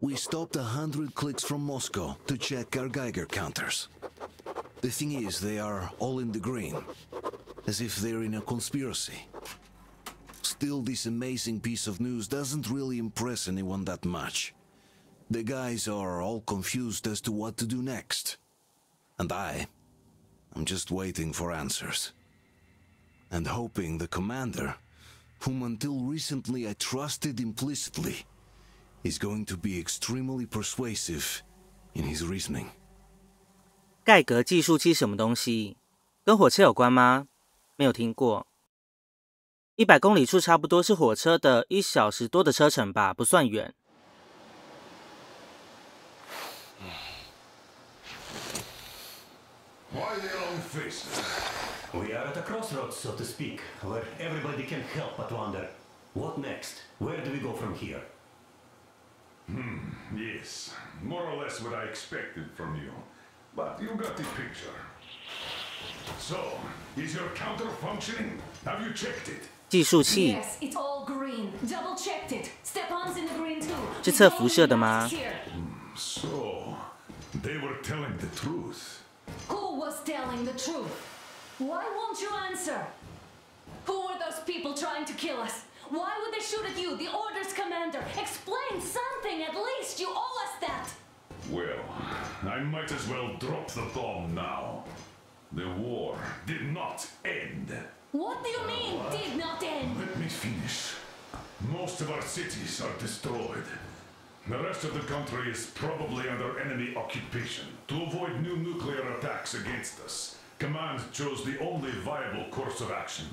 We stopped 100 clicks from Moscow to check our Geiger counters. The thing is, they are all in the green, as if they're in a conspiracy. Still, this amazing piece of news doesn't really impress anyone that much. The guys are all confused as to what to do next. And I'm just waiting for answers. And hoping the commander, whom until recently I trusted implicitly, is going to be extremely persuasive in his reasoning. 盖格计数器什么东西？跟火车有关吗？没有听过。100公里处差不多是火车的1小时多的车程吧，不算远。Why the long faces? We are at a crossroads, so to speak, where everybody can help but wonder, what next? Where do we go from here? Yes, more or less what I expected from you. But you got the picture. So, is your counter functioning? Have you checked it? 计数器 Yes, it's all green. Double checked it. Stepan's in the green too. 是测辐射的吗？ So, they were telling the truth. Who was telling the truth? Why won't you answer? Who were those people trying to kill us? Why would they shoot at you, the orders commander? Explain something, at least. You owe us that. Well, I might as well drop the bomb now. The war did not end. What do you mean, did not end? Let me finish. Most of our cities are destroyed. The rest of the country is probably under enemy occupation. To avoid new nuclear attacks against us, Command chose the only viable course of action: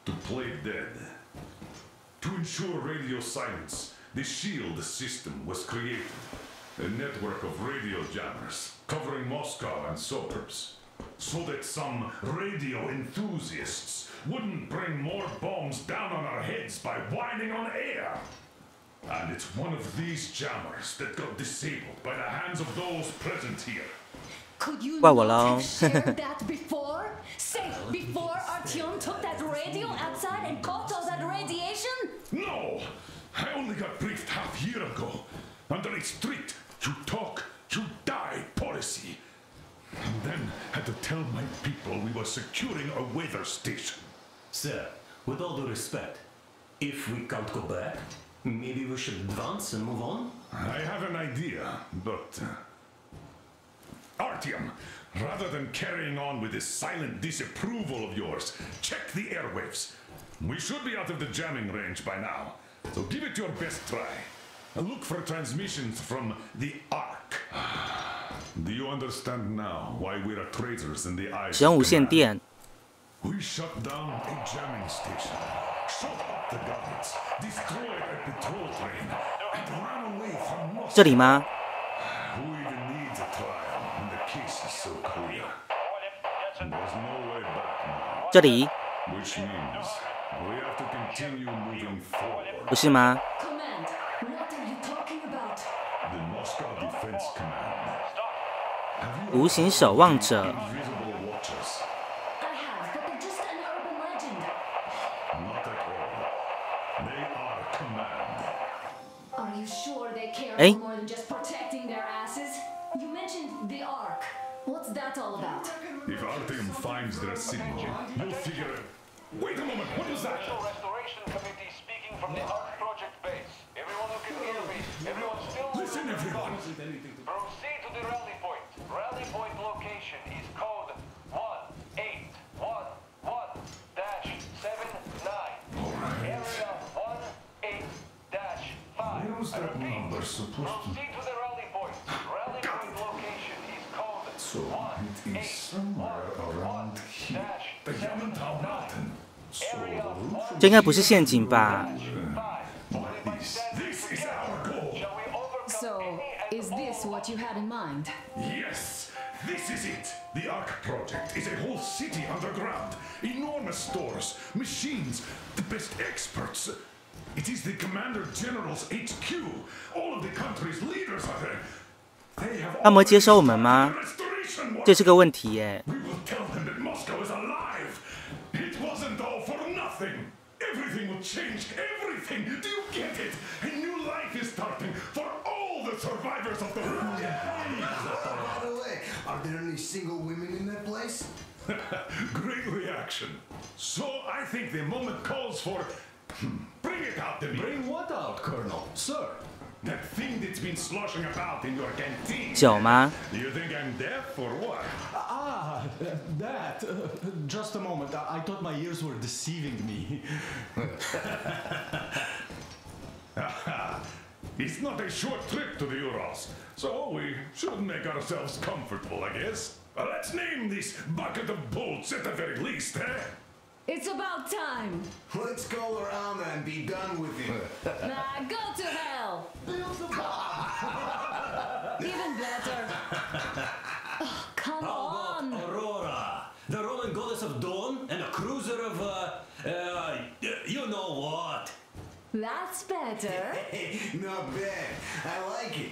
to play dead. To ensure radio silence, the SHIELD system was created. A network of radio jammers covering Moscow and suburbs, so that some radio enthusiasts wouldn't bring more bombs down on our heads by whining on air. And it's one of these jammers that got disabled by the hands of those present here. Could you 怪我 not 喽 have shared that before? Say, before Artyom took that radio outside and caught all that radiation? No! I only got briefed half year ago. Under a strict, you talk, you die policy. And then had to tell my people we were securing a weather station. Sir, with all due respect, if we can't go back, maybe we should advance and move on? I have an idea, but... Artyom, rather than carrying on with this silent disapproval of yours, check the airwaves. We should be out of the jamming range by now, so give it your best try. Look for transmissions from the Ark. Do you understand now why we are traitors in the eyes 使用无 of 线 command? 电 We shut down a jamming station, shot up the guards, destroyed a patrol train, and ran away from Moscow. 这里吗？ Who even needs a trial when the case is so clear? There's no way back now, 这里 which means we have to continue moving forward. 不是吗？ Command, what are you talking about? The Moscow Defense Command. Have 无 you 形守望者 invisible watchers? I have, but they're just an urban legend. Not at all. They are command. Are you sure they care Eh? for more than just protecting their asses? You mentioned the Ark. What's that all about? If Artyom finds their signal, you'll figure it. Wait a moment, what is that? Restoration Committee speaking from the Ark Project base. Everyone who can hear me, everyone still... Listen, everyone. Proceed to the rally point. Rally point location is code 1811-79. Area 18-5. Where's that number supposed to... Proceed to the rally point. Rally point location is code So it is somewhere around here. The Yamantau Mountain. So the roof 这应该不是陷阱吧？ This is our goal. So, is this what you had in mind? Yes, this is it. The Ark Project is a whole city underground. Enormous stores, machines, the best experts. It is the Commander General's HQ. All of the country's leaders are there. They have 他们会接收我们吗？ restoration work. 这是个问题耶。 We will tell them that Moscow is alive. It wasn't all for nothing. Everything will change. Everything. Do you get it? A new life is starting for all the survivors of the By the way, are there any single women in that place? Great reaction. So I think the moment calls for... Bring it out to me. Bring what out, Colonel? Sir? That thing that's been sloshing about in your canteen. 酒吗？ You think I'm deaf or what? That. Just a moment. I thought my ears were deceiving me. It's not a short trip to the Urals, so we should make ourselves comfortable, I guess. Let's name this bucket of bolts at the very least, eh? It's about time. Let's go around and be done with it. Nah, go to hell. Even better. Oh, come on. Aurora, the Roman goddess of dawn, and a cruiser of, you know what? That's better. Not bad. I like it.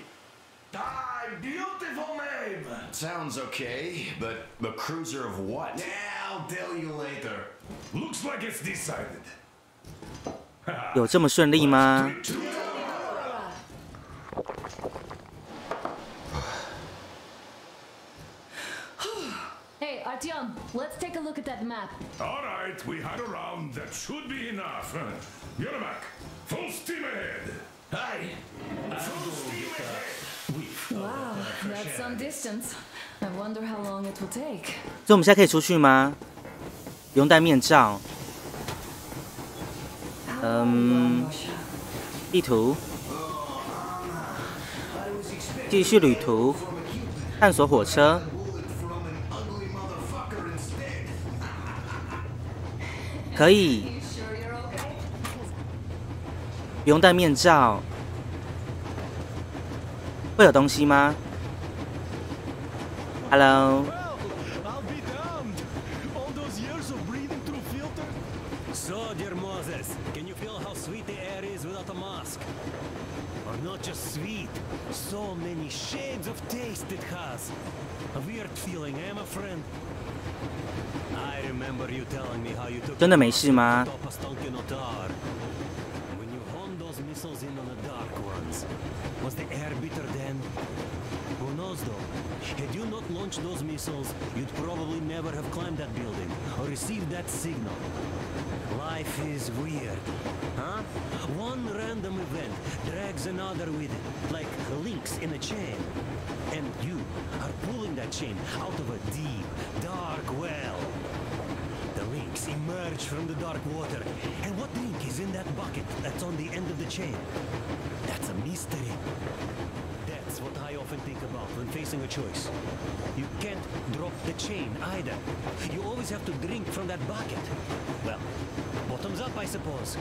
Ah, beautiful name. Sounds okay, but the cruiser of what? Yeah, I'll tell you later. Looks like it's decided. 有这么顺利吗？ Hey, Artyom, let's take a look at that map. All right, we had a round. That should be enough. Yermak, full steam ahead. Hi. Full steam ahead. Wow, that's some distance. I wonder how long it will take. 所以我们现在可以出去吗？不用戴面罩。地图，继续旅途，探索火车。 可以，不用戴面罩。会有东西吗 ？Hello。 I'll be damned. All those years of breathing through filter. So, dear Moses, can you feel how sweet the air is without a mask? Or not just sweet, so many shades of taste it has. A weird feeling, eh, my friend? I remember you telling me how you took 真的没事吗？ When you honed those missiles in on the dark ones, was the air bitter then? Who knows though? Had you not launched those missiles, you'd probably never have climbed that building or received that signal. Life is weird, huh? One random event drags another with it, like links in a chain. And you are pulling that chain out of a deep, dark well. The links emerge from the dark water. And what link is in that bucket that's on the end of the chain? That's a mystery. That's what I often think about when facing a choice. You can't drop the chain either. You always have to drink from that bucket. Well, bottoms up, I suppose.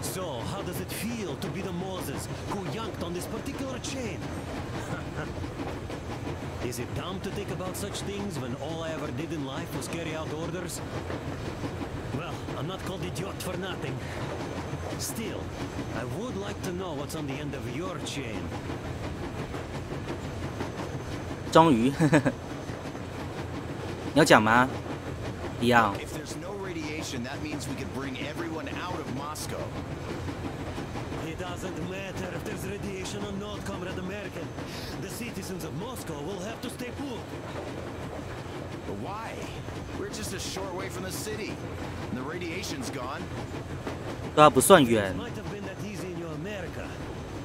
So, how does it feel to be the Moses who yanked on this particular chain? Is it dumb to think about such things when all I ever did in life was carry out orders? Well, I'm not called idiot for nothing. Still, I would like to know what's on the end of your chain. 终于，你要讲吗？不要。 If there's no radiation, that means we could bring everyone out of Moscow. It doesn't matter if there's radiation or not, Comrade American. The citizens of Moscow will have to stay put. But why? We're just a short way from the city. And the radiation's gone. 对啊，不算远。 Might have been that easy in your America,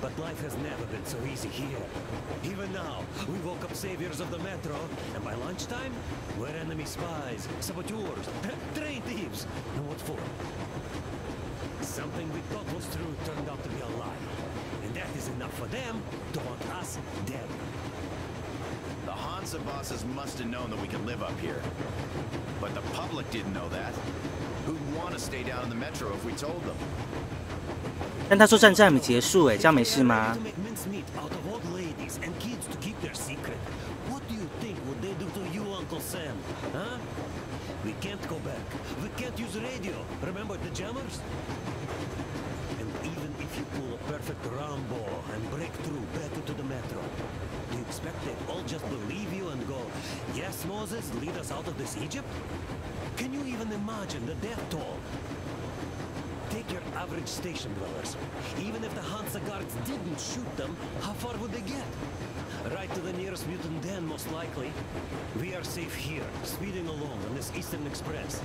but life has never been so easy here. Even now, we woke up saviors of the metro, and by lunchtime, we're enemy spies, saboteurs, train thieves. And what for? Something we thought was true turned out to be a lie. And that is enough for them to want us dead. The Hansa bosses must have known that we could live up here. But the public didn't know that. Who'd want to stay down in the metro if we told them? 但他说战争还没结束，哎，这样没事吗 To make mincemeat out of old ladies and kids to keep their secret. What do you think would they do to you, Uncle Sam? Huh? We can't go back. We can't use radio. Remember the jammers? And even if you pull a perfect Rambo and break through back into the metro, do you expect they'd all just believe you and go, yes, Moses, lead us out of this Egypt? Can you even imagine the death toll? Take your average station dwellers. Even if the Hansa guards didn't shoot them, how far would they get? Right to the nearest mutant den, most likely. We are safe here, speeding along on this Eastern Express.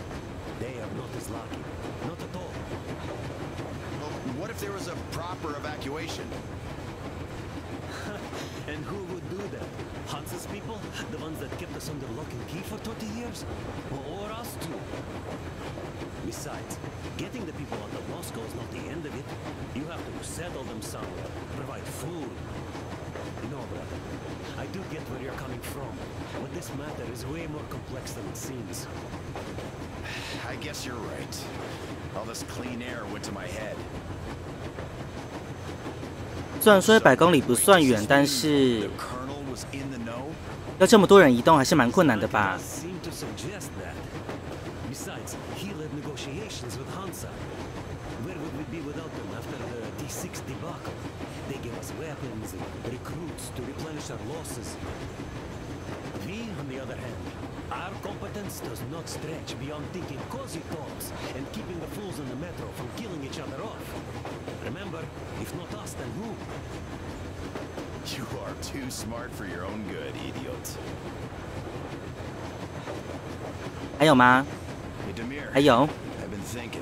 They are not as lucky. Not at all. Well, what if there was a proper evacuation? And who would do that? Hansa's people? The ones that kept us under lock and key for 20 years? Or us too? Besides, getting the people out of Moscow is not the end of it. You have to settle them somewhere, provide food. No, brother. I do get where you're coming from, but this matter is way more complex than it seems. I guess you're right. All this clean air went to my head. 虽然说100公里不算远，但是要这么多人移动还是蛮困难的吧。 Besides, he led negotiations with Hansa. Where would we be without them after the D6 debacle? They gave us weapons and recruits to replenish our losses. We, on the other hand, our competence does not stretch beyond thinking cozy thoughts and keeping the fools in the metro from killing each other off. Remember, if not us, then who? You are too smart for your own good, idiot. 还有吗？ Hey, Demir. 还有。 I've been thinking.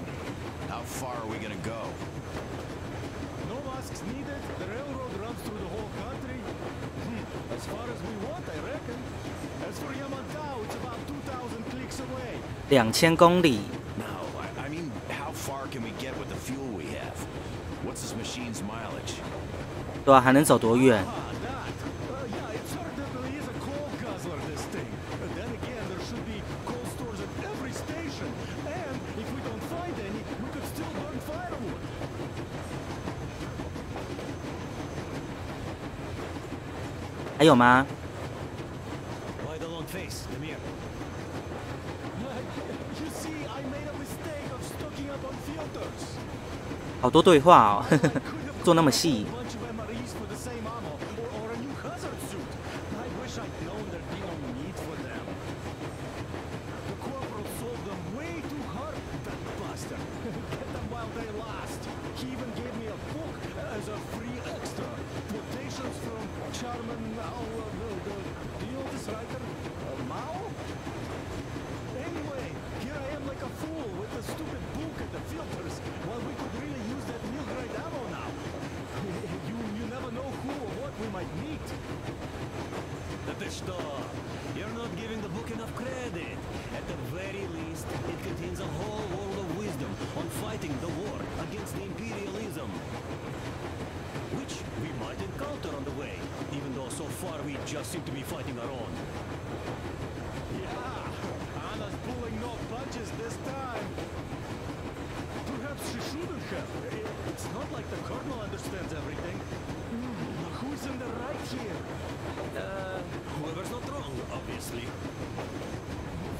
How far are we gonna go? No masks needed. The railroad runs through the whole country. As far as we want, I reckon. As for Yamantau, it's about 2,000 clicks away. 2000公里。 No, I mean, how far can we get with the fuel we have? What's this machine's mileage? 对啊，还能走多远？ Yeah, it certainly is a coal guzzler, this thing. Then again, there should be coal stores at every station. And if we don't find any, we could still burn firewood. 还有吗？ Why the long face, Demir? You see, I made a mistake of stocking up on filters. 好多对话哦，做那么细。 Bunch of MREs for the same ammo, or a new hazard suit. I wish I'd known there'd be no need for them. The corporal sold them way too hard, that bastard. Get them while they last. He even gave me a book as a free extra. Quotations from Charman Mao. Do you know this writer? Mao? Anyway, here I am like a fool with the stupid book and the filters, while we could really use that meal-grade ammo now. You never know who or what we might meet. You're not giving the book enough credit. At the very least, it contains a whole world of wisdom on fighting the war against the imperialism. Which we might encounter on the way, even though so far we just seem to be fighting our own. Yeah, Anna's pulling no punches this time. Perhaps she shouldn't have. It's not like the Colonel understands everything. Who's in the right here? Whoever's not wrong, obviously.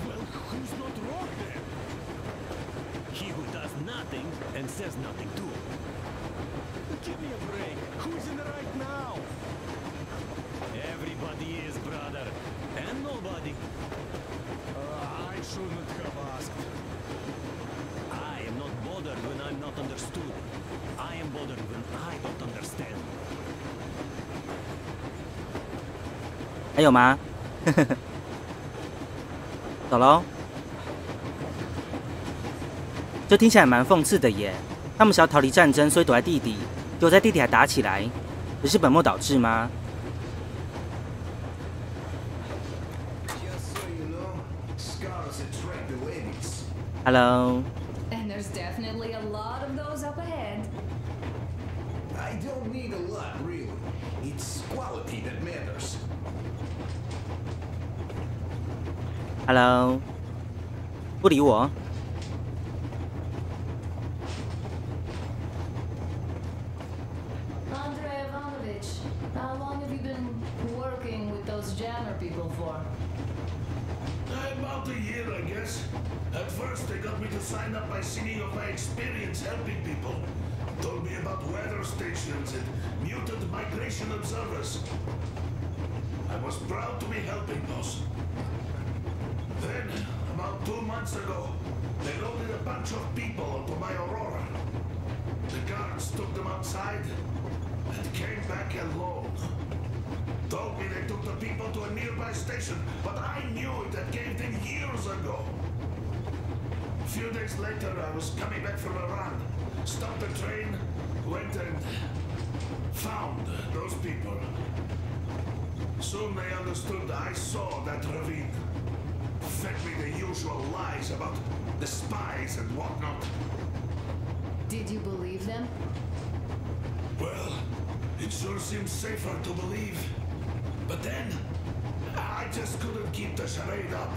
Well, who's not wrong then? He who does nothing and says nothing too. Give me a break. Who's in the right now? Everybody is, brother. And nobody. I shouldn't have asked. I am not bothered when I'm not understood. I am bothered when I don't understand. 还有吗？走喽。这听起来蛮讽刺的耶。他们想要逃离战争，所以躲在地底，结果在地底还打起来，只是本末倒置吗 Just so you know, scars attract the ladies. ？Hello。 And there's definitely a lot of those up ahead. I don't need a lot, really. It's quality that matters. Hello。不理我。 Andrei Ivanovich, how long have you been working with those jammer people for? About a year, I guess. At first, they got me to sign up by singing of my experience helping people. Told me about weather stations and mutant migration observers. I was proud to be helping those. Then, about 2 months ago, they loaded a bunch of people onto my Aurora. took them outside and came back alone. Told me they took the people to a nearby station, but I knew it had caved in years ago. A few days later, I was coming back from a run, stopped the train, went and found those people. Soon they understood I saw that ravine. Fed me the usual lies about the spies and whatnot. Did you believe them? Well, it sure seems safer to believe. But then, I just couldn't keep the charade up.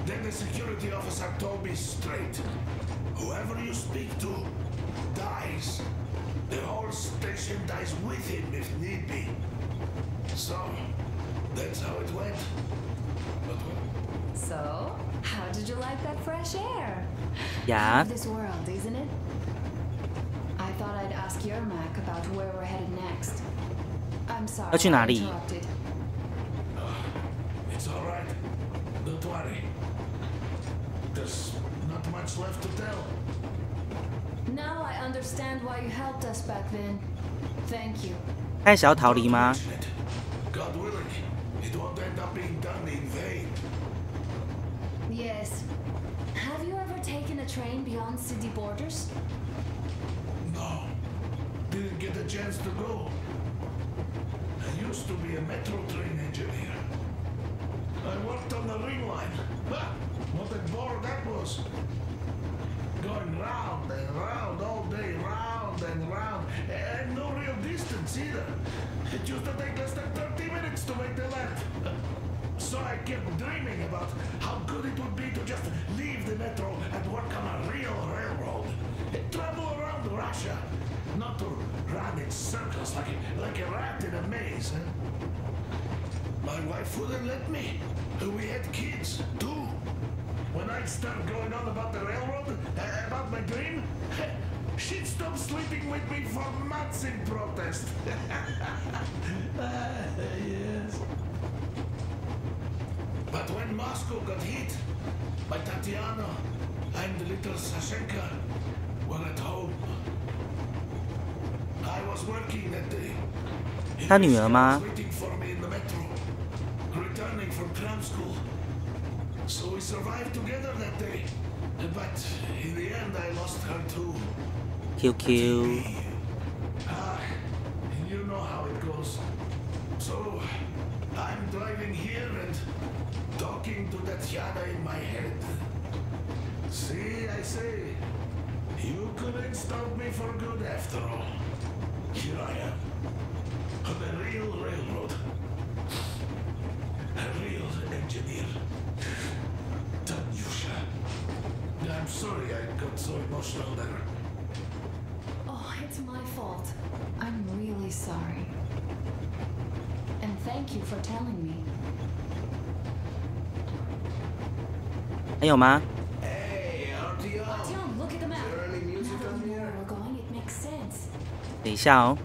Then the security officer told me straight. Whoever you speak to dies. The whole station dies with him if need be. So, that's how it went. But So, how did you like that fresh air? Yeah. Out of this world, isn't it? I thought I'd ask your Mac about where we're headed next. I'm sorry 要去哪 I 里？ interrupted. it's all right. Don't worry. There's not much left to tell. Now I understand why you helped us back then. Thank you. 开始要逃离吗？ Mention it. God willing, it won't end up being done in vain. Yes. Have you ever taken a train beyond city borders? No, didn't get a chance to go. I used to be a metro train engineer. I worked on the ring line. Ha! What a bore that was. Going round and round all day, round and round, and no real distance either. It used to take less than 30 minutes to make the length. So I kept dreaming about how good it would be to just leave the metro and work on a real railroad. And travel around Russia, not to run in circles like a rat in a maze. My wife wouldn't let me. We had kids, too. When I'd start going on about the railroad, about my dream, she'd stop sleeping with me for months in protest. Yes. But when Moscow got hit, my Tatiana and little Sashenka were at home. I was working that day. 他女儿吗？ Waiting for me in the metro, returning from cram school. So we survived together that day. But in the end, I lost her too. QQ。 You know how it goes. So I'm driving here and talking to that Yana in my head. See, I say, you couldn't stop me for good after all. Here I am, on a real railroad, a real engineer. Tanyusha. I'm sorry I got so emotional there. Oh, it's my fault. I'm really sorry. And thank you for telling me. 还有吗？ Hey, Artyom. Artyom, look at the map. Is there any music Now that on we know here? where we're going, it makes sense. 等一下哦。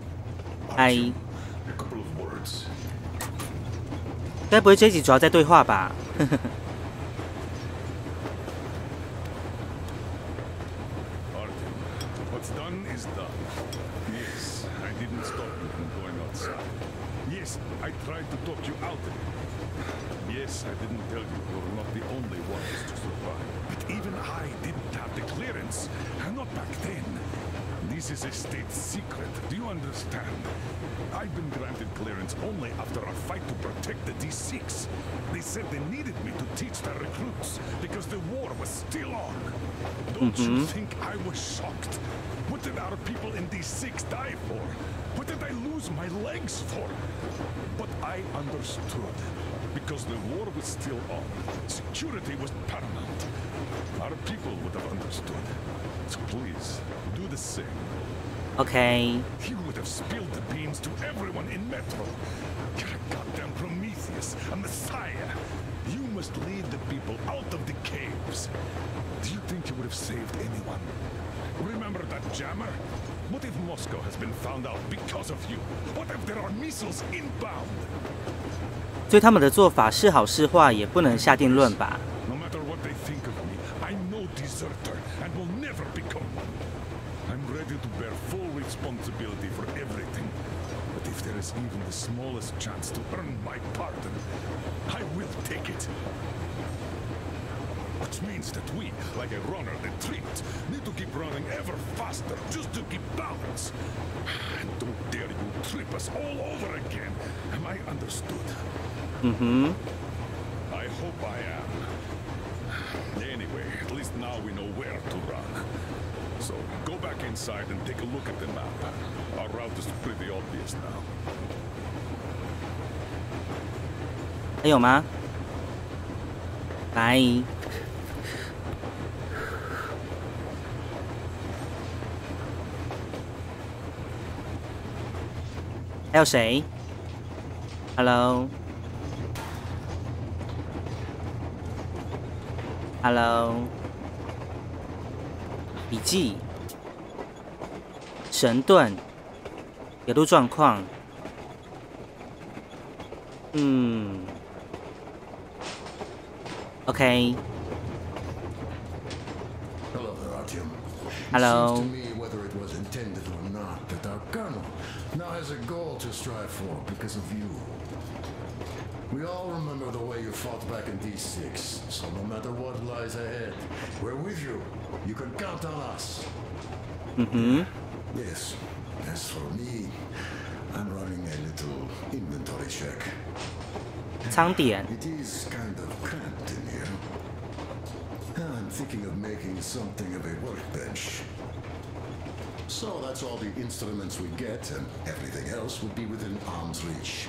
嗨， A couple of words. 该不会这一集主要在对话吧？ Artyom, what's done is done. Yes, I didn't stop you from going outside. Yes, I tried to talk you out of it. Yes, I didn't tell you you're not the only ones to survive. But even I didn't have the clearance. Not back then. This is a state secret. Do you understand? I've been granted clearance only after a fight to protect the D6. They said they needed me to teach their recruits because the war was still on. Don't you think I was shocked? What did our people in D6 die for? What did I lose my legs for? But I understood. Because the war was still on. Security was paramount. Our people would have understood. So please, do the same. OK， You would have spilled the beans to everyone in Metro. You're a goddamn Prometheus, a messiah. You must lead the people out of the caves. Do you think you would have saved anyone? Remember that jammer? What if Moscow has been found out because of you? What if there are missiles inbound? 所以他们的做法是好是坏，也不能下定论吧。 No matter what they think of me, I'm no deserter and will never become one. I'm ready to bear full is even the smallest chance to earn my pardon, I will take it. Which means that we, like a runner that tripped, need to keep running ever faster just to keep balance. And don't dare you trip us all over again. Am I understood? Mm-hmm. I hope I am. Anyway, at least now we know where to run. So go back inside and take a look at the map. Our route is pretty obvious now. 还有吗？拜。还有谁 ？Hello。笔记。神盾。铁路状况。OK。Hello there, Artyom. Hello. It seems to me, whether it was intended or not, that our colonel now has a goal to strive for because of you. We all remember the way you fought back in D6, so no matter what lies ahead, we're with you. You can count on us. Mm-hmm. Yes. As for me, I'm running a little inventory check. 仓点 It is kind of cramped in here. I'm thinking of making something of a workbench. So that's all the instruments we get, and everything else would be within arm's reach.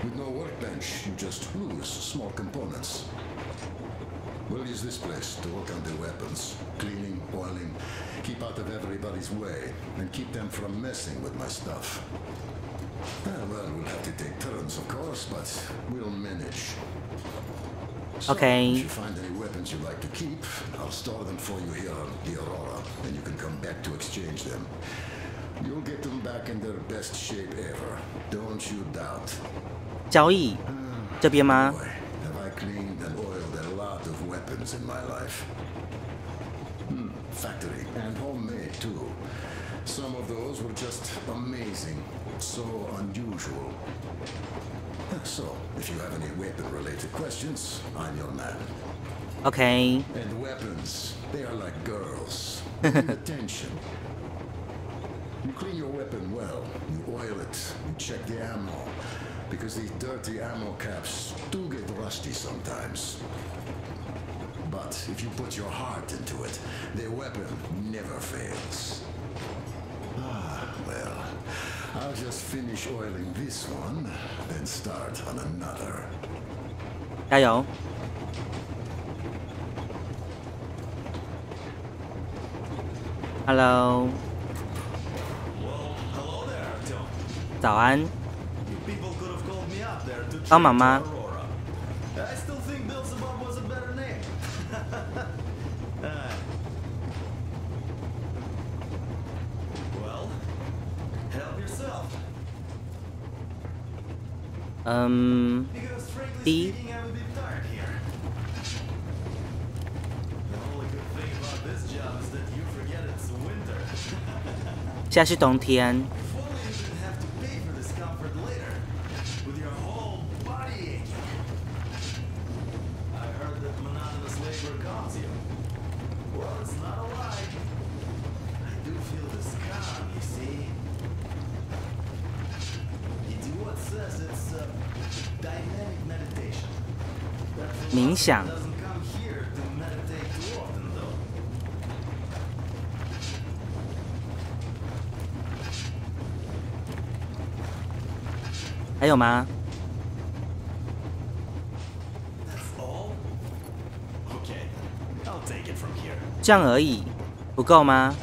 With no workbench, you just lose small components. We'll use this place to work on the weapons. Cleaning, oiling, keep out of everybody's way, and keep them from messing with my stuff. Well, we'll have to take turns, of course, but we'll manage. So, Okay. if you find any weapons you'd like to keep, I'll store them for you here on the Aurora, and you can come back to exchange them. You'll get them back in their best shape ever. Don't you doubt. 交易这边吗 Boy, have I cleaned and oiled a lot of weapons in my life. Factory and homemade too. Some of those were just amazing, so unusual. So, if you have any weapon-related questions, I'm your man. OK， And weapons, they are like girls. They need attention. You clean your weapon well, you oil it, you check the ammo, because these dirty ammo caps do get rusty sometimes. But if you put your heart into it, the weapon never fails. Well, I'll just finish oiling this one, then start on another. 加油！ Hello， Hello there, Artyom. 早安， You people could have called me up there to 帮忙吗 Aurora. I still think Beelzebub was a better name. Well, help yourself. Because frankly D speaking, I'm a bit tired here. The only good thing about this job is that you forget it's winter. 现在是冬天， If only you didn't have to pay for this comfort later, with your whole body aching. I heard that monotonous labor calms you. Well, it's not a lie. I do feel this calm, you see. Idiot says it's dynamic meditation. That 冥想 doesn't come here to meditate too often, though. 还有吗？ That's all? Okay, I'll take it from here. 这样而已，不够吗？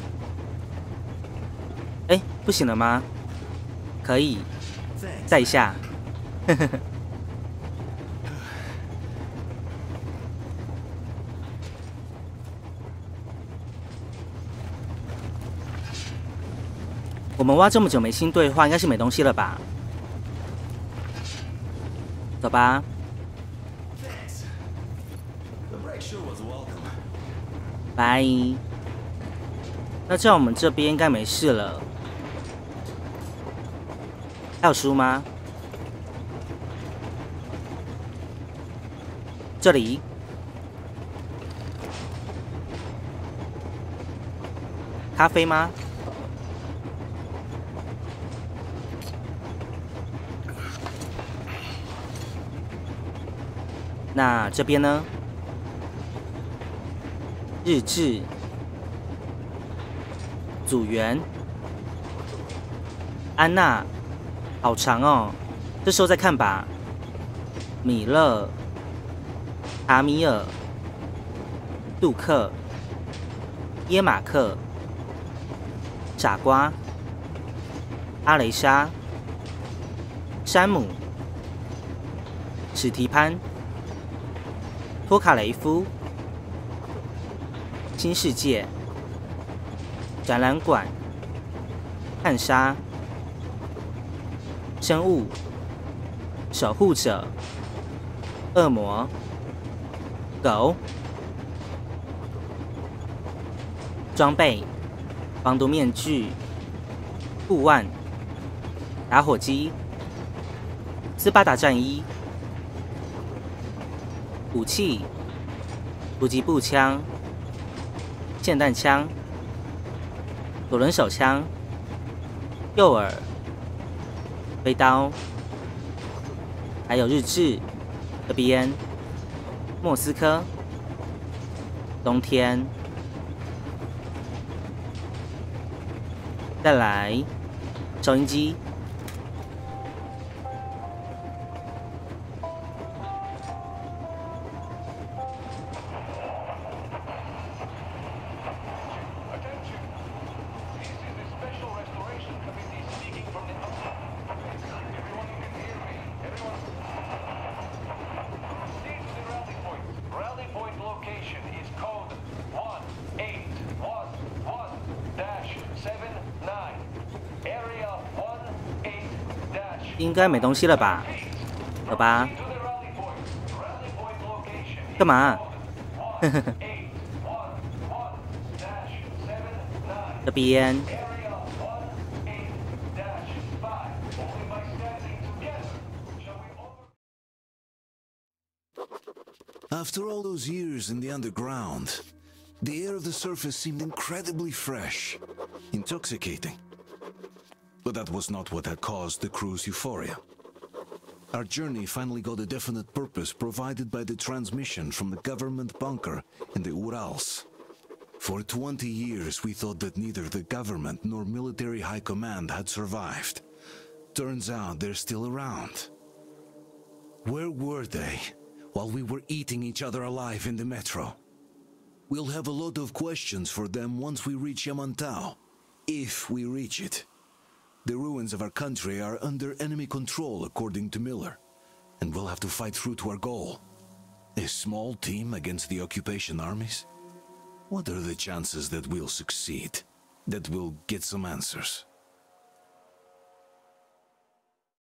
哎，不行了吗？可以， Thanks. 再一下。我们挖这么久没新对话，应该是没东西了吧？走吧。 Thanks. The break sure was welcome. 拜。那这样我们这边应该没事了。还有书吗？这里。咖啡吗？那这边呢？日志、组员、安娜，好长哦，这时候再看吧。米勒、卡米尔、杜克、耶马克。傻瓜、阿雷莎、山姆、史提潘、托卡雷夫、新世界、展览馆、探沙、生物、守护者、恶魔、狗、装备。防毒面具、护腕、打火机、斯巴达战衣、武器、突击步枪、霰弹枪、左轮手枪、诱饵、飞刀，还有日志、这边、莫斯科、冬天。再来，收音机。应该没东西了吧？好吧。干嘛？这边。After all those years in the underground, the air of the surface seemed incredibly fresh, intoxicating. But that was not what had caused the crew's euphoria. Our journey finally got a definite purpose provided by the transmission from the government bunker in the Urals. For 20 years, we thought that neither the government nor military high command had survived. Turns out they're still around. Where were they while we were eating each other alive in the metro? We'll have a lot of questions for them once we reach Yamantau, if we reach it. The ruins of our country are under enemy control, according to Miller, and we'll have to fight through to our goal. A small team against the occupation armies? What are the chances that we'll succeed? That we'll get some answers?